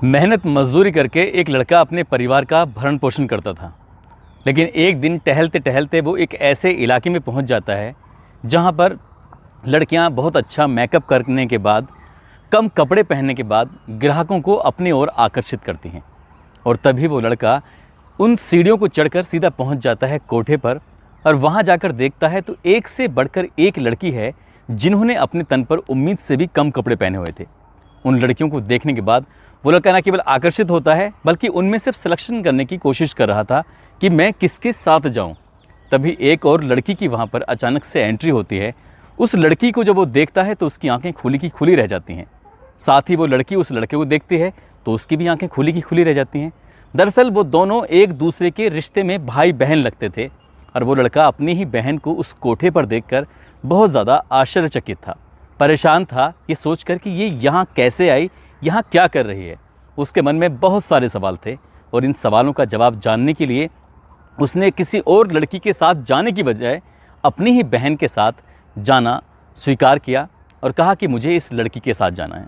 मेहनत मजदूरी करके एक लड़का अपने परिवार का भरण पोषण करता था। लेकिन एक दिन टहलते टहलते वो एक ऐसे इलाके में पहुंच जाता है जहां पर लड़कियां बहुत अच्छा मेकअप करने के बाद, कम कपड़े पहनने के बाद ग्राहकों को अपनी ओर आकर्षित करती हैं। और तभी वो लड़का उन सीढ़ियों को चढ़कर सीधा पहुंच जाता है कोठे पर, और वहां जाकर देखता है तो एक से बढ़कर एक लड़की है जिन्होंने अपने तन पर उम्मीद से भी कम कपड़े पहने हुए थे। उन लड़कियों को देखने के बाद वो लड़का न केवल आकर्षित होता है बल्कि उनमें सिर्फ सिलेक्शन करने की कोशिश कर रहा था कि मैं किसके साथ जाऊं। तभी एक और लड़की की वहां पर अचानक से एंट्री होती है। उस लड़की को जब वो देखता है तो उसकी आंखें खुली की खुली रह जाती हैं। साथ ही वो लड़की उस लड़के को देखती है तो उसकी भी आंखें खुली की खुली रह जाती हैं। दरअसल वो दोनों एक दूसरे के रिश्ते में भाई बहन लगते थे, और वो लड़का अपनी ही बहन को उस कोठे पर देखकर बहुत ज़्यादा आश्चर्यचकित था, परेशान था ये सोचकर कि ये यहाँ कैसे आई, यहाँ क्या कर रही है। उसके मन में बहुत सारे सवाल थे, और इन सवालों का जवाब जानने के लिए उसने किसी और लड़की के साथ जाने की बजाय अपनी ही बहन के साथ जाना स्वीकार किया और कहा कि मुझे इस लड़की के साथ जाना है।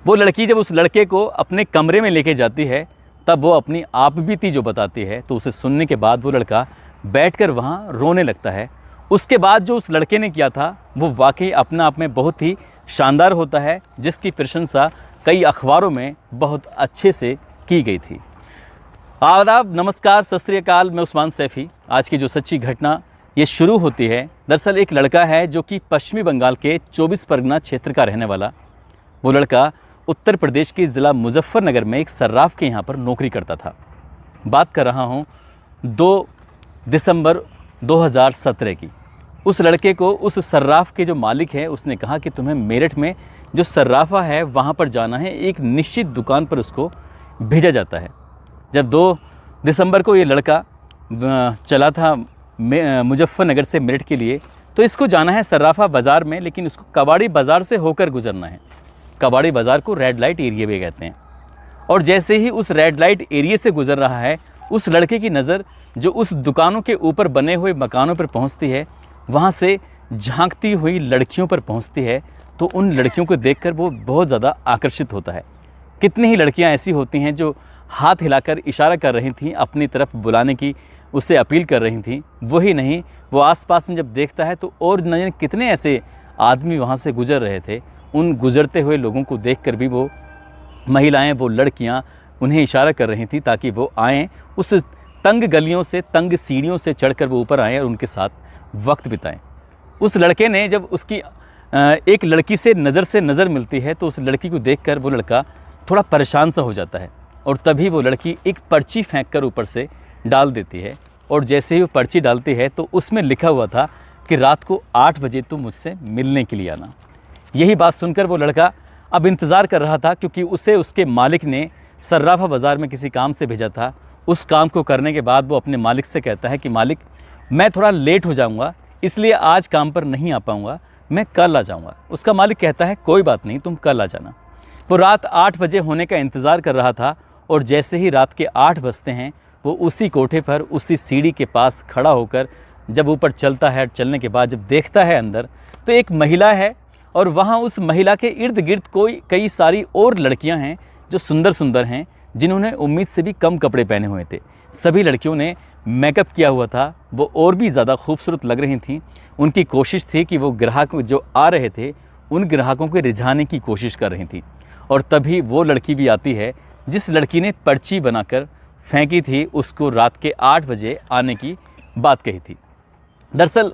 वो लड़की जब उस लड़के को अपने कमरे में लेके जाती है तब वो अपनी आपबीती जो बताती है, तो उसे सुनने के बाद वो लड़का बैठकर वहाँ रोने लगता है। उसके बाद जो उस लड़के ने किया था वो वाकई अपने आप में बहुत ही शानदार होता है, जिसकी प्रशंसा कई अखबारों में बहुत अच्छे से की गई थी। आदाब, नमस्कार, सत श्री अकाल। मैं उस्मान सैफ़ी। आज की जो सच्ची घटना ये शुरू होती है, दरअसल एक लड़का है जो कि पश्चिमी बंगाल के 24 परगना क्षेत्र का रहने वाला। वो लड़का उत्तर प्रदेश के ज़िला मुजफ्फरनगर में एक सर्राफ के यहाँ पर नौकरी करता था। बात कर रहा हूँ 2 दिसंबर 2017 की। उस लड़के को उस सर्राफ के जो मालिक है उसने कहा कि तुम्हें मेरठ में जो सर्राफा है वहाँ पर जाना है। एक निश्चित दुकान पर उसको भेजा जाता है। जब 2 दिसंबर को ये लड़का चला था मुजफ्फरनगर से मेरठ के लिए, तो इसको जाना है सर्राफा बाज़ार में, लेकिन उसको कबाड़ी बाज़ार से होकर गुजरना है। कबाड़ी बाज़ार को रेड लाइट एरिया भी कहते हैं। और जैसे ही उस रेड लाइट एरिया से गुजर रहा है, उस लड़के की नज़र जो उस दुकानों के ऊपर बने हुए मकानों पर पहुंचती है, वहां से झांकती हुई लड़कियों पर पहुंचती है। तो उन लड़कियों को देखकर वो बहुत ज़्यादा आकर्षित होता है। कितनी ही लड़कियां ऐसी होती हैं जो हाथ हिलाकर इशारा कर रही थीं, अपनी तरफ बुलाने की उससे अपील कर रही थीं। वही नहीं, वो आसपास में जब देखता है तो और न जाने कितने ऐसे आदमी वहाँ से गुजर रहे थे। उन गुजरते हुए लोगों को देखकर भी वो महिलाएं, वो लड़कियां उन्हें इशारा कर रही थी ताकि वो आएँ, उस तंग गलियों से, तंग सीढ़ियों से चढ़कर वो ऊपर आएँ और उनके साथ वक्त बिताएं। उस लड़के ने जब उसकी एक लड़की से नज़र मिलती है तो उस लड़की को देखकर वो लड़का थोड़ा परेशान सा हो जाता है, और तभी वो लड़की एक पर्ची फेंक कर ऊपर से डाल देती है। और जैसे ही वो पर्ची डालती है तो उसमें लिखा हुआ था कि रात को 8 बजे तुम मुझसे मिलने के लिए आना। यही बात सुनकर वो लड़का अब इंतज़ार कर रहा था, क्योंकि उसे उसके मालिक ने सर्राफा बाज़ार में किसी काम से भेजा था। उस काम को करने के बाद वो अपने मालिक से कहता है कि मालिक, मैं थोड़ा लेट हो जाऊंगा, इसलिए आज काम पर नहीं आ पाऊंगा, मैं कल आ जाऊंगा। उसका मालिक कहता है कोई बात नहीं, तुम कल आ जाना। वो रात 8 बजे होने का इंतज़ार कर रहा था, और जैसे ही रात के 8 बजते हैं वो उसी कोठे पर, उसी सीढ़ी के पास खड़ा होकर जब ऊपर चलता है, चलने के बाद जब देखता है अंदर, तो एक महिला है, और वहाँ उस महिला के इर्द गिर्द कई सारी और लड़कियाँ हैं जो सुंदर सुंदर हैं, जिन्होंने उम्मीद से भी कम कपड़े पहने हुए थे। सभी लड़कियों ने मेकअप किया हुआ था, वो और भी ज़्यादा खूबसूरत लग रही थीं। उनकी कोशिश थी कि वो ग्राहक जो आ रहे थे उन ग्राहकों को रिझाने की कोशिश कर रही थी। और तभी वो लड़की भी आती है जिस लड़की ने पर्ची बनाकर फेंकी थी, उसको रात के 8 बजे आने की बात कही थी। दरअसल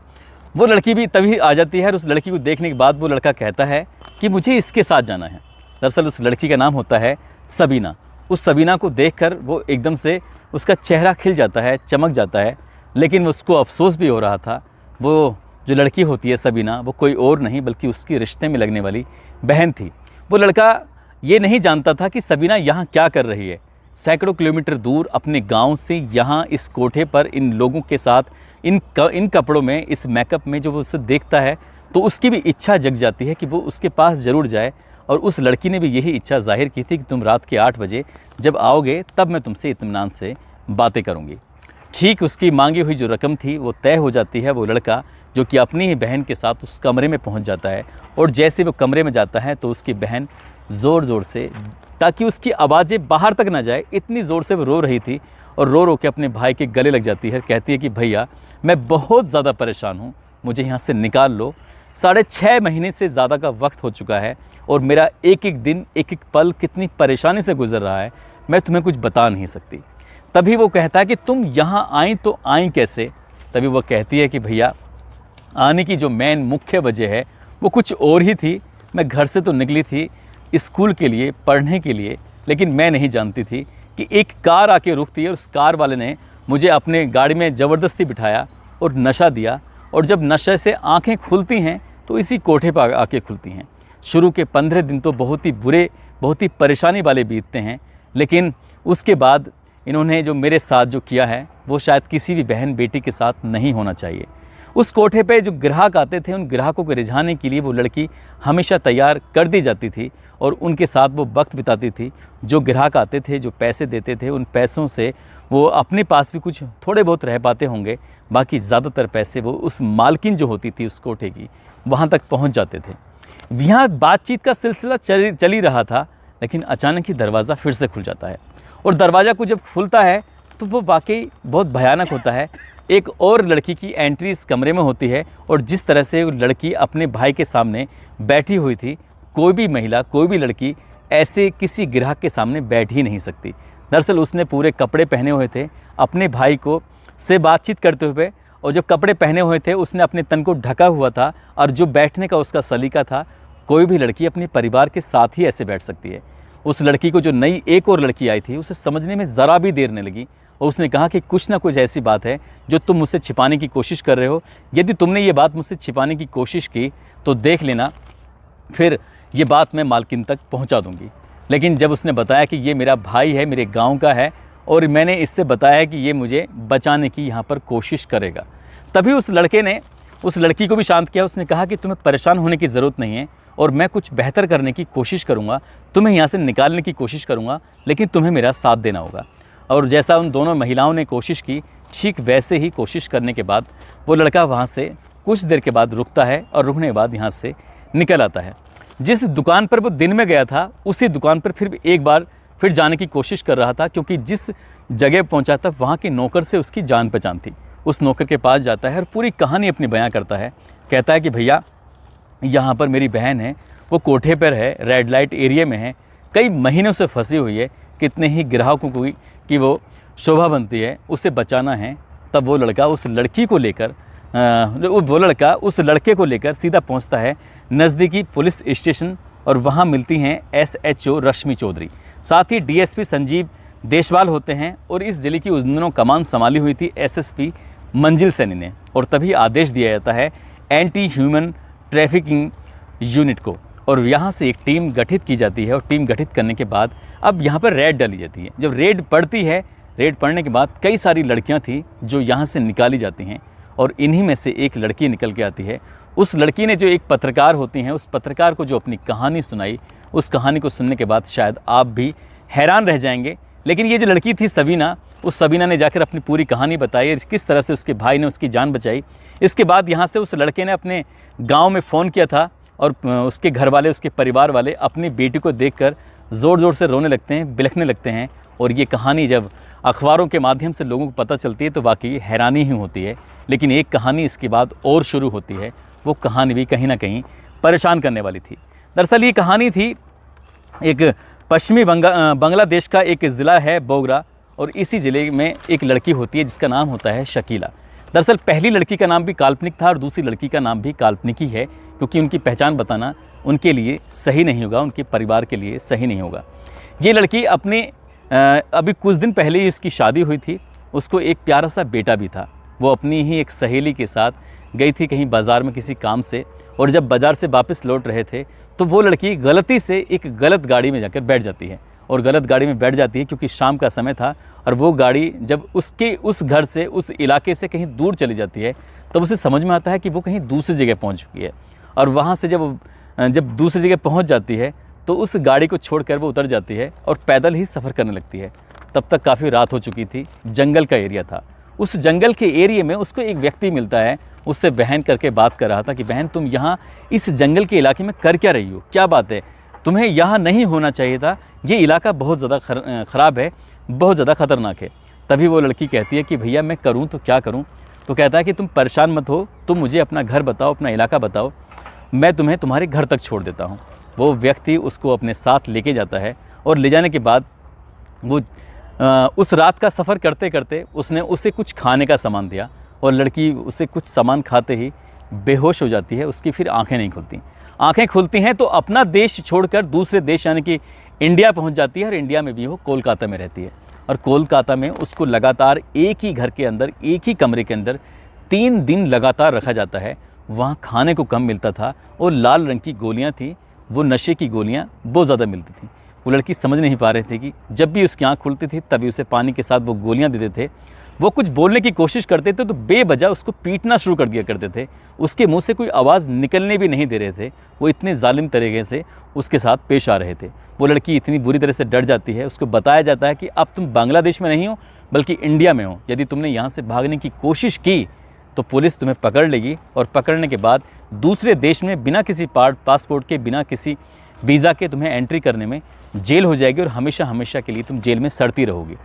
वो लड़की भी तभी आ जाती है, और उस लड़की को देखने के बाद वो लड़का कहता है कि मुझे इसके साथ जाना है। दरअसल उस लड़की का नाम होता है सबीना। उस सबीना को देखकर वो एकदम से उसका चेहरा खिल जाता है, चमक जाता है। लेकिन उसको अफसोस भी हो रहा था। वो जो लड़की होती है सबीना, वो कोई और नहीं बल्कि उसकी रिश्ते में लगने वाली बहन थी। वो लड़का ये नहीं जानता था कि सबीना यहाँ क्या कर रही है। सैकड़ों किलोमीटर दूर अपने गांव से यहाँ इस कोठे पर इन लोगों के साथ इन कपड़ों में, इस मेकअप में जो वो उसे देखता है तो उसकी भी इच्छा जग जाती है कि वो उसके पास ज़रूर जाए। और उस लड़की ने भी यही इच्छा जाहिर की थी कि तुम रात के 8 बजे जब आओगे तब मैं तुमसे इत्मीनान से बातें करूँगी। ठीक उसकी मांगी हुई जो रकम थी वो तय हो जाती है। वो लड़का जो कि अपनी ही बहन के साथ उस कमरे में पहुंच जाता है, और जैसे वो कमरे में जाता है तो उसकी बहन ज़ोर ज़ोर से ताकि उसकी आवाज़ें बाहर तक ना जाए, इतनी ज़ोर से वो रो रही थी और रो रो के अपने भाई के गले लग जाती है। कहती है कि भैया मैं बहुत ज़्यादा परेशान हूँ, मुझे यहाँ से निकाल लो। 6.5 महीने से ज़्यादा का वक्त हो चुका है और मेरा एक एक दिन एक एक पल कितनी परेशानी से गुजर रहा है, मैं तुम्हें कुछ बता नहीं सकती। तभी वो कहता है कि तुम यहाँ आई तो आई कैसे? तभी वो कहती है कि भैया आने की जो मेन मुख्य वजह है वो कुछ और ही थी। मैं घर से तो निकली थी स्कूल के लिए, पढ़ने के लिए, लेकिन मैं नहीं जानती थी कि एक कार आके रुकती है और उस कार वाले ने मुझे अपने गाड़ी में ज़बरदस्ती बिठाया और नशा दिया। और जब नशे से आंखें खुलती हैं तो इसी कोठे पर आके खुलती हैं। शुरू के 15 दिन तो बहुत ही बुरे, बहुत ही परेशानी वाले बीतते हैं, लेकिन उसके बाद इन्होंने जो मेरे साथ जो किया है वो शायद किसी भी बहन बेटी के साथ नहीं होना चाहिए। उस कोठे पे जो ग्राहक आते थे, उन ग्राहकों को रिझाने के लिए वो लड़की हमेशा तैयार कर दी जाती थी और उनके साथ वो वक्त बिताती थी। जो ग्राहक आते थे, जो पैसे देते थे, उन पैसों से वो अपने पास भी कुछ थोड़े बहुत रह पाते होंगे, बाकी ज़्यादातर पैसे वो उस मालकिन जो होती थी उस कोठे की, वहाँ तक पहुँच जाते थे। यहाँ बातचीत का सिलसिला चल ही रहा था, लेकिन अचानक ही दरवाज़ा फिर से खुल जाता है और दरवाज़ा को जब खुलता है तो वो वाकई बहुत भयानक होता है। एक और लड़की की एंट्री इस कमरे में होती है और जिस तरह से वो लड़की अपने भाई के सामने बैठी हुई थी, कोई भी महिला, कोई भी लड़की ऐसे किसी ग्राहक के सामने बैठ ही नहीं सकती। दरअसल उसने पूरे कपड़े पहने हुए थे अपने भाई को से बातचीत करते हुए, और जब कपड़े पहने हुए थे उसने अपने तन को ढका हुआ था, और जो बैठने का उसका सलीका था, कोई भी लड़की अपने परिवार के साथ ही ऐसे बैठ सकती है। उस लड़की को जो नई एक और लड़की आई थी उसे समझने में ज़रा भी देर नहीं लगी और उसने कहा कि कुछ ना कुछ ऐसी बात है जो तुम मुझसे छिपाने की कोशिश कर रहे हो। यदि तुमने ये बात मुझसे छिपाने की कोशिश की तो देख लेना, फिर ये बात मैं मालकिन तक पहुंचा दूंगी। लेकिन जब उसने बताया कि ये मेरा भाई है, मेरे गांव का है, और मैंने इससे बताया कि ये मुझे बचाने की यहाँ पर कोशिश करेगा, तभी उस लड़के ने उस लड़की को भी शांत किया। उसने कहा कि तुम्हें परेशान होने की ज़रूरत नहीं है और मैं कुछ बेहतर करने की कोशिश करूँगा, तुम्हें यहाँ से निकालने की कोशिश करूँगा, लेकिन तुम्हें मेरा साथ देना होगा। और जैसा उन दोनों महिलाओं ने कोशिश की, ठीक वैसे ही कोशिश करने के बाद वो लड़का वहाँ से कुछ देर के बाद रुकता है और रुकने के बाद यहाँ से निकल आता है। जिस दुकान पर वो दिन में गया था उसी दुकान पर फिर एक बार फिर जाने की कोशिश कर रहा था, क्योंकि जिस जगह पहुँचा था वहाँ के नौकर से उसकी जान पहचान थी। उस नौकर के पास जाता है और पूरी कहानी अपनी बयां करता है। कहता है कि भैया यहाँ पर मेरी बहन है, वो कोठे पर है, रेड लाइट एरिया में है, कई महीनों से फंसी हुई है, कितने ही ग्राहकों को कि वो शोभा बनती है, उसे बचाना है। तब वो लड़का उस लड़की को लेकर उस लड़के को लेकर सीधा पहुंचता है नज़दीकी पुलिस स्टेशन और वहां मिलती हैं SHO रश्मि चौधरी, साथ ही DSP संजीव देशवाल होते हैं। और इस जिले की उस दिनों कमान संभाली हुई थी SSP मंजिल सैनी ने। और तभी आदेश दिया जाता है एंटी ह्यूमन ट्रैफिकिंग यूनिट को, और यहाँ से एक टीम गठित की जाती है। और टीम गठित करने के बाद अब यहाँ पर रेड डाली जाती है। जब रेड पड़ती है, रेड पड़ने के बाद कई सारी लड़कियाँ थी जो यहाँ से निकाली जाती हैं, और इन्हीं में से एक लड़की निकल के आती है। उस लड़की ने जो एक पत्रकार होती हैं, उस पत्रकार को जो अपनी कहानी सुनाई, उस कहानी को सुनने के बाद शायद आप भी हैरान रह जाएंगे। लेकिन ये जो लड़की थी सबीना, उस सबीना ने जाकर अपनी पूरी कहानी बताई, किस तरह से उसके भाई ने उसकी जान बचाई। इसके बाद यहाँ से उस लड़के ने अपने गाँव में फ़ोन किया था और उसके घर वाले, उसके परिवार वाले अपनी बेटी को देखकर ज़ोर ज़ोर से रोने लगते हैं, बिलखने लगते हैं। और ये कहानी जब अखबारों के माध्यम से लोगों को पता चलती है तो वाकई हैरानी ही होती है। लेकिन एक कहानी इसके बाद और शुरू होती है, वो कहानी भी कहीं ना कहीं परेशान करने वाली थी। दरअसल ये कहानी थी एक पश्चिमी बांग्लादेश का एक ज़िला है बोगरा, और इसी ज़िले में एक लड़की होती है जिसका नाम होता है शकीला। दरअसल पहली लड़की का नाम भी काल्पनिक था और दूसरी लड़की का नाम भी काल्पनिक ही है, क्योंकि उनकी पहचान बताना उनके लिए सही नहीं होगा, उनके परिवार के लिए सही नहीं होगा। ये लड़की अपने अभी कुछ दिन पहले ही उसकी शादी हुई थी, उसको एक प्यारा सा बेटा भी था। वो अपनी ही एक सहेली के साथ गई थी कहीं बाज़ार में किसी काम से, और जब बाज़ार से वापस लौट रहे थे तो वो लड़की गलती से एक गलत गाड़ी में जाकर बैठ जाती है। और गलत गाड़ी में बैठ जाती है क्योंकि शाम का समय था, और वो गाड़ी जब उसके उस घर से, उस इलाके से कहीं दूर चली जाती है, तब उसे समझ में आता है कि वो कहीं दूसरी जगह पहुंच चुकी है। और वहाँ से जब दूसरी जगह पहुंच जाती है तो उस गाड़ी को छोड़कर वो उतर जाती है और पैदल ही सफ़र करने लगती है। तब तक काफ़ी रात हो चुकी थी, जंगल का एरिया था। उस जंगल के एरिया में उसको एक व्यक्ति मिलता है, उससे बहन करके बात कर रहा था कि बहन तुम यहाँ इस जंगल के इलाके में कर क्या रही हो, क्या बात है, तुम्हें यहाँ नहीं होना चाहिए था, ये इलाका बहुत ज़्यादा ख़राब है, बहुत ज़्यादा ख़तरनाक है। तभी वो लड़की कहती है कि भैया मैं करूँ तो क्या करूँ। तो कहता है कि तुम परेशान मत हो, तुम मुझे अपना घर बताओ, अपना इलाका बताओ, मैं तुम्हें तुम्हारे घर तक छोड़ देता हूँ। वो व्यक्ति उसको अपने साथ लेके जाता है और ले जाने के बाद वो उस रात का सफ़र करते करते उसने उसे कुछ खाने का सामान दिया और लड़की उसे कुछ सामान खाते ही बेहोश हो जाती है। उसकी फिर आंखें नहीं खुलती। आंखें खुलती हैं तो अपना देश छोड़कर दूसरे देश यानी कि इंडिया पहुंच जाती है और इंडिया में भी वो कोलकाता में रहती है। और कोलकाता में उसको लगातार एक ही घर के अंदर, एक ही कमरे के अंदर 3 दिन लगातार रखा जाता है। वहाँ खाने को कम मिलता था और लाल रंग की गोलियाँ थी, वो नशे की गोलियाँ बहुत ज़्यादा मिलती थी। वो लड़की समझ नहीं पा रही थी कि जब भी उसकी आँख खुलती थी तभी उसे पानी के साथ वो गोलियाँ देते थे। वो कुछ बोलने की कोशिश करते थे तो बेवजह उसको पीटना शुरू कर दिया करते थे। उसके मुंह से कोई आवाज़ निकलने भी नहीं दे रहे थे। वो इतने जालिम तरीके से उसके साथ पेश आ रहे थे। वो लड़की इतनी बुरी तरह से डर जाती है। उसको बताया जाता है कि अब तुम बांग्लादेश में नहीं हो बल्कि इंडिया में हो। यदि तुमने यहाँ से भागने की कोशिश की तो पुलिस तुम्हें पकड़ लेगी और पकड़ने के बाद दूसरे देश में बिना किसी पासपोर्ट के, बिना किसी वीज़ा के तुम्हें एंट्री करने में जेल हो जाएगी और हमेशा हमेशा के लिए तुम जेल में सड़ती रहोगी।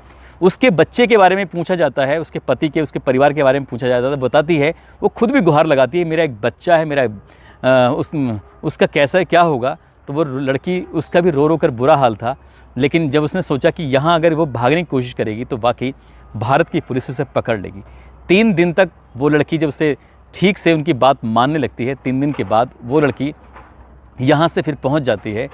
उसके बच्चे के बारे में पूछा जाता है, उसके पति के, उसके परिवार के बारे में पूछा जाता है। बताती है, वो खुद भी गुहार लगाती है, मेरा एक बच्चा है, मेरा उसका कैसा है, क्या होगा। तो वो लड़की, उसका भी रो रो कर बुरा हाल था। लेकिन जब उसने सोचा कि यहाँ अगर वो भागने की कोशिश करेगी तो वाकई भारत की पुलिस उसे पकड़ लेगी। 3 दिन तक वो लड़की जब उसे ठीक से उनकी बात मानने लगती है, 3 दिन के बाद वो लड़की यहाँ से फिर पहुँच जाती है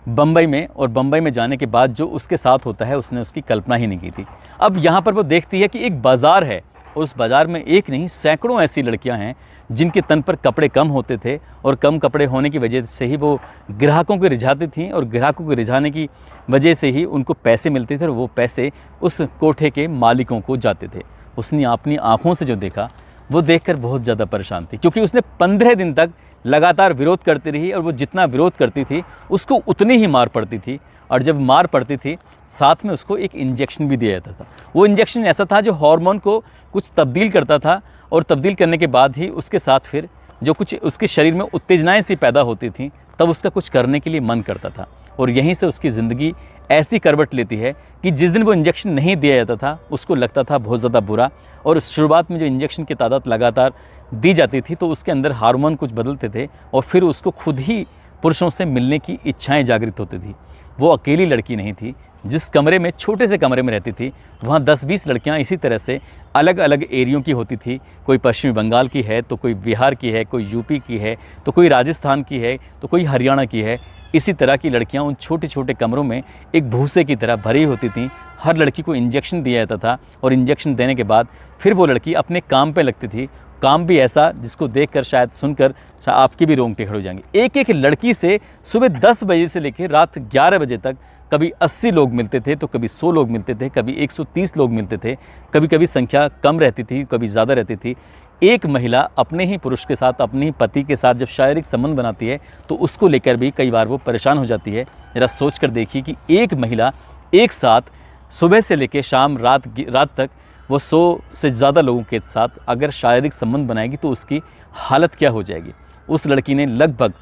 बम्बई में। और बम्बई में जाने के बाद जो उसके साथ होता है उसने उसकी कल्पना ही नहीं की थी। अब यहाँ पर वो देखती है कि एक बाज़ार है और उस बाज़ार में एक नहीं सैकड़ों ऐसी लड़कियाँ हैं जिनके तन पर कपड़े कम होते थे और कम कपड़े होने की वजह से ही वो ग्राहकों को रिझाती थीं और ग्राहकों को रिझाने की वजह से ही उनको पैसे मिलते थे और वो पैसे उस कोठे के मालिकों को जाते थे। उसने अपनी आँखों से जो देखा वो देखकर बहुत ज़्यादा परेशान थी, क्योंकि उसने 15 दिन तक लगातार विरोध करती रही और वो जितना विरोध करती थी उसको उतनी ही मार पड़ती थी। और जब मार पड़ती थी साथ में उसको एक इंजेक्शन भी दिया जाता था। वो इंजेक्शन ऐसा था जो हार्मोन को कुछ तब्दील करता था और तब्दील करने के बाद ही उसके साथ फिर जो कुछ उसके शरीर में उत्तेजनाएं सी पैदा होती थी तब उसका कुछ करने के लिए मन करता था। और यहीं से उसकी ज़िंदगी ऐसी करवट लेती है कि जिस दिन वो इंजेक्शन नहीं दिया जाता था उसको लगता था बहुत ज़्यादा बुरा। और शुरुआत में जो इंजेक्शन की तादाद लगातार दी जाती थी तो उसके अंदर हार्मोन कुछ बदलते थे और फिर उसको खुद ही पुरुषों से मिलने की इच्छाएं जागृत होती थी। वो अकेली लड़की नहीं थी। जिस कमरे में, छोटे से कमरे में रहती थी, वहाँ 10-20 लड़कियाँ इसी तरह से अलग अलग एरियों की होती थी। कोई पश्चिमी बंगाल की है तो कोई बिहार की है, कोई यूपी की है तो कोई राजस्थान की है तो कोई हरियाणा की है। इसी तरह की लड़कियाँ उन छोटे छोटे कमरों में एक भूसे की तरह भरी होती थीं। हर लड़की को इंजेक्शन दिया जाता था और इंजेक्शन देने के बाद फिर वो लड़की अपने काम पे लगती थी। काम भी ऐसा जिसको देखकर शायद सुनकर आपकी भी रोंगटे खड़े हो जाएंगे। एक एक लड़की से सुबह 10 बजे से लेकर रात 11 बजे तक कभी 80 लोग मिलते थे तो कभी 100 लोग मिलते थे, कभी 130 लोग मिलते थे, कभी कभी संख्या कम रहती थी, कभी ज़्यादा रहती थी। एक महिला अपने ही पुरुष के साथ, अपने ही पति के साथ जब शारीरिक संबंध बनाती है तो उसको लेकर भी कई बार वो परेशान हो जाती है। ज़रा सोच कर देखिए कि एक महिला एक साथ सुबह से लेकर शाम रात तक वो 100 से ज़्यादा लोगों के साथ अगर शारीरिक संबंध बनाएगी तो उसकी हालत क्या हो जाएगी। उस लड़की ने लगभग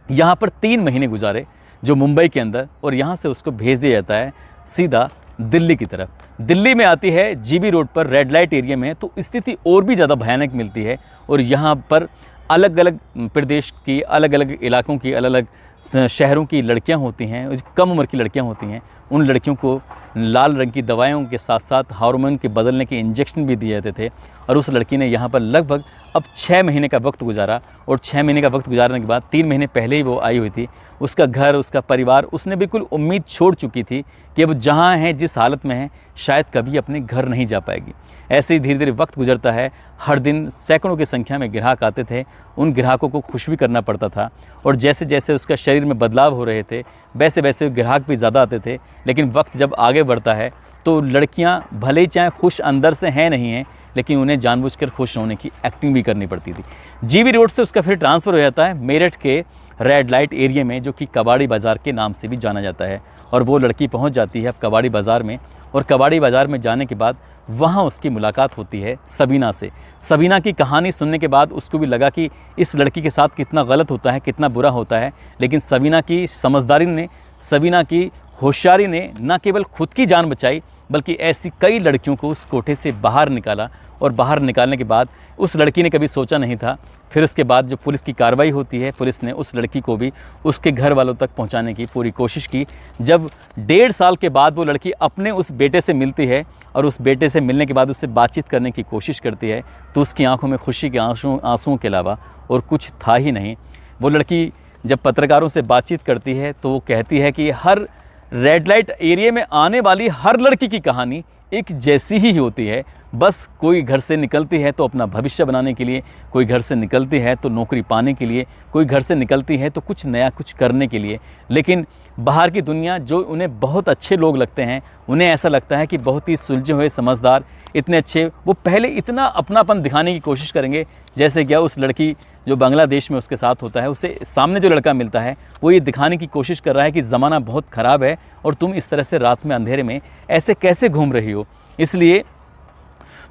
यहाँ पर 3 महीने गुजारे जो मुंबई के अंदर, और यहाँ से उसको भेज दिया जाता है सीधा दिल्ली की तरफ। दिल्ली में आती है जीबी रोड पर रेड लाइट एरिया में, तो स्थिति और भी ज़्यादा भयानक मिलती है। और यहाँ पर अलग अलग प्रदेश की, अलग अलग इलाकों की, अलग अलग शहरों की लड़कियाँ होती हैं, कम उम्र की लड़कियाँ होती हैं। उन लड़कियों को लाल रंग की दवाइयों के साथ साथ हार्मोन के बदलने के इंजेक्शन भी दिए जाते थे। और उस लड़की ने यहाँ पर लगभग अब 6 महीने का वक्त गुजारा। और 6 महीने का वक्त गुजारने के बाद 3 महीने पहले ही वो आई हुई थी। उसका घर, उसका परिवार, उसने बिल्कुल उम्मीद छोड़ चुकी थी कि अब जहाँ है, जिस हालत में है, शायद कभी अपने घर नहीं जा पाएगी। ऐसे ही धीरे धीरे वक्त गुजरता है। हर दिन सैकड़ों की संख्या में ग्राहक आते थे। उन ग्राहकों को खुश भी करना पड़ता था। और जैसे जैसे उसका शरीर में बदलाव हो रहे थे वैसे वैसे ग्राहक भी ज़्यादा आते थे। लेकिन वक्त जब आगे बढ़ता है तो लड़कियां भले ही चाहे खुश अंदर से हैं नहीं हैं, लेकिन उन्हें जानबूझकर खुश होने की एक्टिंग भी करनी पड़ती थी। जीबी रोड से उसका फिर ट्रांसफ़र हो जाता है मेरठ के रेड लाइट एरिया में, जो कि कबाड़ी बाज़ार के नाम से भी जाना जाता है। और वो लड़की पहुंच जाती है अब कबाड़ी बाज़ार में। और कबाड़ी बाज़ार में जाने के बाद वहाँ उसकी मुलाकात होती है सबीना से। सबीना की कहानी सुनने के बाद उसको भी लगा कि इस लड़की के साथ कितना गलत होता है, कितना बुरा होता है। लेकिन सबीना की समझदारी ने, सबीना की होशियारी ने न केवल खुद की जान बचाई बल्कि ऐसी कई लड़कियों को उस कोठे से बाहर निकाला। और बाहर निकालने के बाद उस लड़की ने कभी सोचा नहीं था, फिर उसके बाद जो पुलिस की कार्रवाई होती है, पुलिस ने उस लड़की को भी उसके घर वालों तक पहुंचाने की पूरी कोशिश की। जब 1.5 साल के बाद वो लड़की अपने उस बेटे से मिलती है और उस बेटे से मिलने के बाद उससे बातचीत करने की कोशिश करती है, तो उसकी आंखों में खुशी के आंसुओं के अलावा और कुछ था ही नहीं। वो लड़की जब पत्रकारों से बातचीत करती है तो वो कहती है कि हर रेड लाइट एरिया में आने वाली हर लड़की की कहानी एक जैसी ही होती है। बस कोई घर से निकलती है तो अपना भविष्य बनाने के लिए, कोई घर से निकलती है तो नौकरी पाने के लिए, कोई घर से निकलती है तो कुछ नया कुछ करने के लिए। लेकिन बाहर की दुनिया जो उन्हें बहुत अच्छे लोग लगते हैं, उन्हें ऐसा लगता है कि बहुत ही सुलझे हुए, समझदार, इतने अच्छे, वो पहले इतना अपनापन दिखाने की कोशिश करेंगे जैसे क्या उस लड़की जो बांग्लादेश में उसके साथ होता है, उससे सामने जो लड़का मिलता है वो ये दिखाने की कोशिश कर रहा है कि ज़माना बहुत ख़राब है और तुम इस तरह से रात में अंधेरे में ऐसे कैसे घूम रही हो, इसलिए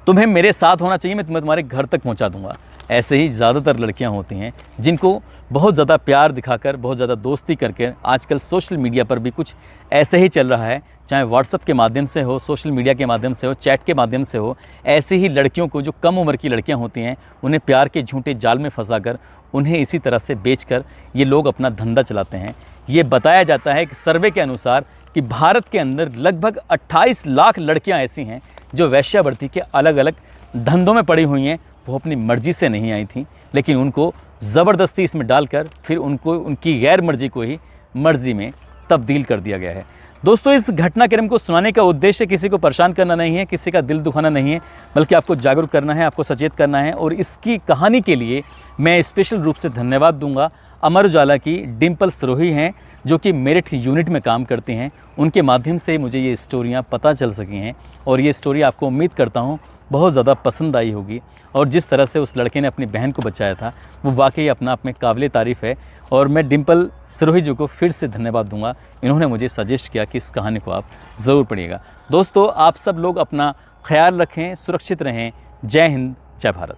तुम्हें मेरे साथ होना चाहिए, मैं तुम्हारे घर तक पहुंचा दूंगा। ऐसे ही ज़्यादातर लड़कियां होती हैं जिनको बहुत ज़्यादा प्यार दिखाकर, बहुत ज़्यादा दोस्ती करके, आजकल सोशल मीडिया पर भी कुछ ऐसे ही चल रहा है, चाहे व्हाट्सएप के माध्यम से हो, सोशल मीडिया के माध्यम से हो, चैट के माध्यम से हो, ऐसे ही लड़कियों को, जो कम उम्र की लड़कियां होती हैं, उन्हें प्यार के झूठे जाल में फंसाकर उन्हें इसी तरह से बेचकर ये लोग अपना धंधा चलाते हैं। ये बताया जाता है कि सर्वे के अनुसार कि भारत के अंदर लगभग 28 लाख लड़कियां ऐसी हैं जो वेश्यावृत्ति के अलग अलग धंधों में पड़ी हुई हैं। वो अपनी मर्जी से नहीं आई थी, लेकिन उनको ज़बरदस्ती इसमें डालकर फिर उनको उनकी गैर मर्जी को ही मर्जी में तब्दील कर दिया गया है। दोस्तों, इस घटनाक्रम को सुनाने का उद्देश्य किसी को परेशान करना नहीं है, किसी का दिल दुखाना नहीं है, बल्कि आपको जागरूक करना है, आपको सचेत करना है। और इसकी कहानी के लिए मैं स्पेशल रूप से धन्यवाद दूंगा अमर उजाला की डिम्पल सिरोही हैं, जो कि मेरिट यूनिट में काम करती हैं। उनके माध्यम से मुझे ये स्टोरियाँ पता चल सकी हैं और ये स्टोरी आपको उम्मीद करता हूँ बहुत ज़्यादा पसंद आई होगी। और जिस तरह से उस लड़के ने अपनी बहन को बचाया था वो वाकई अपना आप में काबिल तारीफ़ है। और मैं डिम्पल सिरोही जी को फिर से धन्यवाद दूंगा, इन्होंने मुझे सजेस्ट किया कि इस कहानी को आप ज़रूर पढ़िएगा। दोस्तों, आप सब लोग अपना ख्याल रखें, सुरक्षित रहें। जय हिंद, जय भारत।